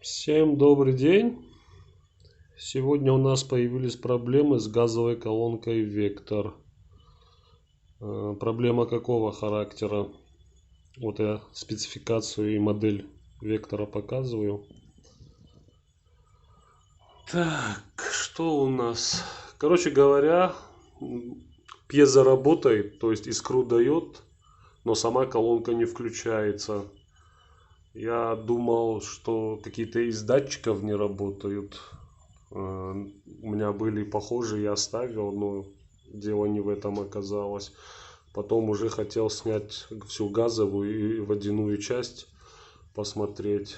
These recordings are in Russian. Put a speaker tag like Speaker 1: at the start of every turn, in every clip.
Speaker 1: Всем добрый день! Сегодня у нас появились проблемы с газовой колонкой Vector. Проблема какого характера? Вот я спецификацию и модель Vector показываю. Так, что у нас? Короче говоря, пьезо работает, то есть искру дает, но сама колонка не включается. Я думал, что какие-то из датчиков не работают. У меня были похожие, я оставил, но дело не в этом оказалось. Потом уже хотел снять всю газовую и водяную часть, посмотреть.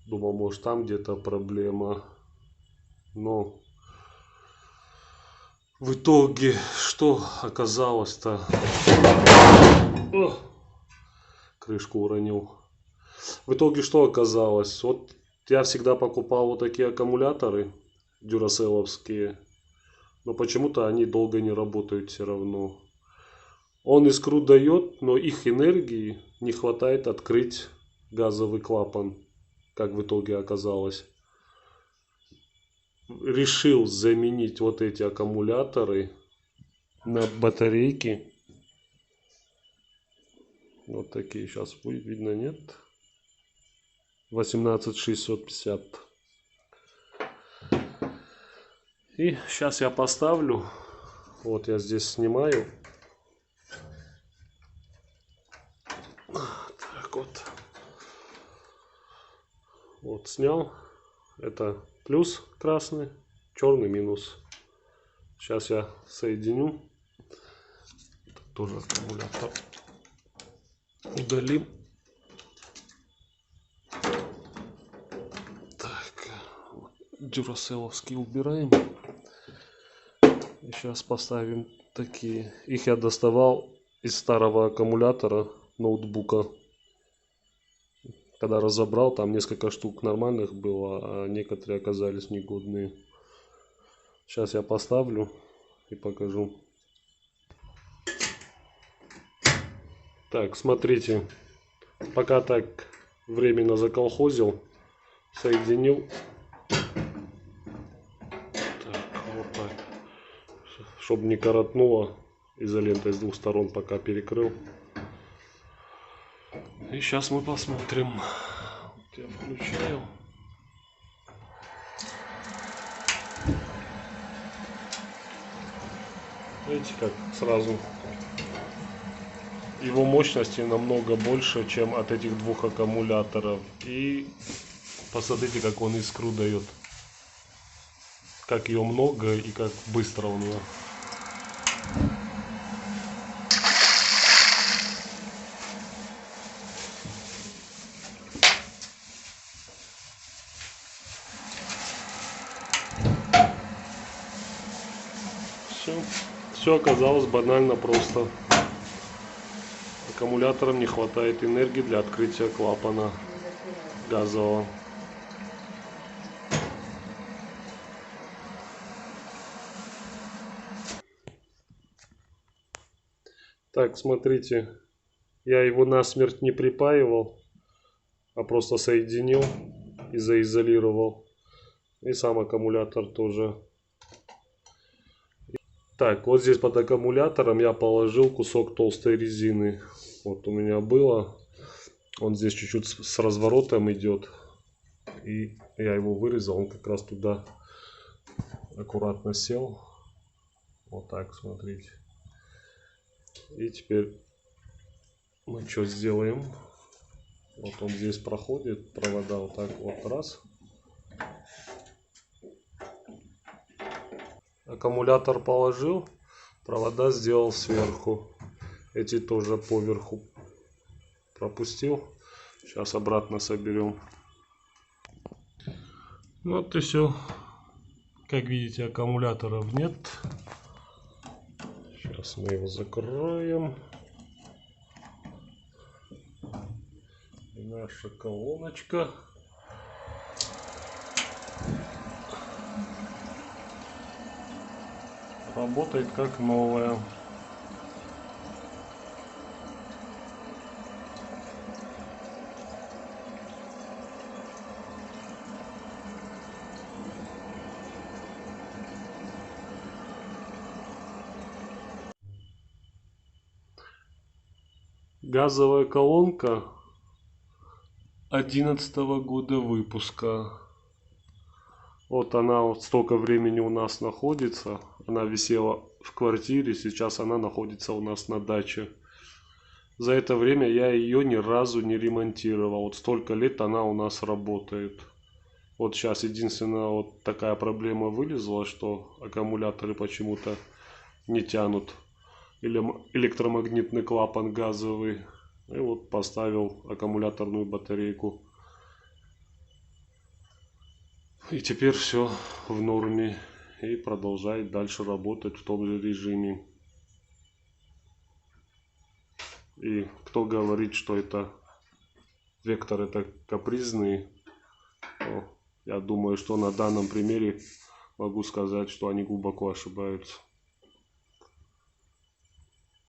Speaker 1: Думал, может там где-то проблема. Но в итоге что оказалось-то? Крышку уронил. В итоге что оказалось? Вот я всегда покупал вот такие аккумуляторы дюраселовские, но почему-то они долго не работают все равно. Он искру дает, но их энергии не хватает открыть газовый клапан, как в итоге оказалось. Решил заменить вот эти аккумуляторы на батарейки. Вот такие, сейчас будет видно, нет? 18650. И сейчас я поставлю. Вот я здесь снимаю. Так вот. Вот снял. Это плюс красный, черный минус. Сейчас я соединю. Тоже аккумулятор удалим. Так, дюраселовские убираем. И сейчас поставим такие. Их я доставал из старого аккумулятора ноутбука. Когда разобрал, там несколько штук нормальных было, а некоторые оказались негодные. Сейчас я поставлю и покажу. Так, смотрите. Пока так временно заколхозил, соединил. Так, вот так. Чтобы не коротнуло, изолентой с двух сторон пока перекрыл. И сейчас мы посмотрим. Вот я включаю. Видите, как сразу его мощности намного больше, чем от этих двух аккумуляторов. И посмотрите, как он искру дает. Как ее много и как быстро у него. Все оказалось банально просто. Аккумуляторам не хватает энергии для открытия клапана газового. Так, смотрите, я его насмерть не припаивал, а просто соединил и заизолировал. И сам аккумулятор тоже. Так, вот здесь под аккумулятором я положил кусок толстой резины. Вот у меня было. Он здесь чуть-чуть с разворотом идет. И я его вырезал, он как раз туда аккуратно сел. Вот так, смотрите. И теперь мы что сделаем? Вот он здесь проходит, провода вот так вот раз. Аккумулятор положил, провода сделал сверху. Эти тоже поверху пропустил. Сейчас обратно соберем. Вот и все. Как видите, аккумуляторов нет. Сейчас мы его закроем. И наша колоночка. Работает как новая. Газовая колонка 11-го года выпуска. Вот она вот столько времени у нас находится. Она висела в квартире, сейчас она находится у нас на даче. За это время я ее ни разу не ремонтировал. Вот столько лет она у нас работает. Вот сейчас единственная вот такая проблема вылезла, что аккумуляторы почему-то не тянут. Или электромагнитный клапан газовый. И вот поставил аккумуляторную батарейку. И теперь все в норме. И продолжает дальше работать в том же режиме. И кто говорит, что это вектор это капризный, то я думаю, что на данном примере могу сказать, что они глубоко ошибаются.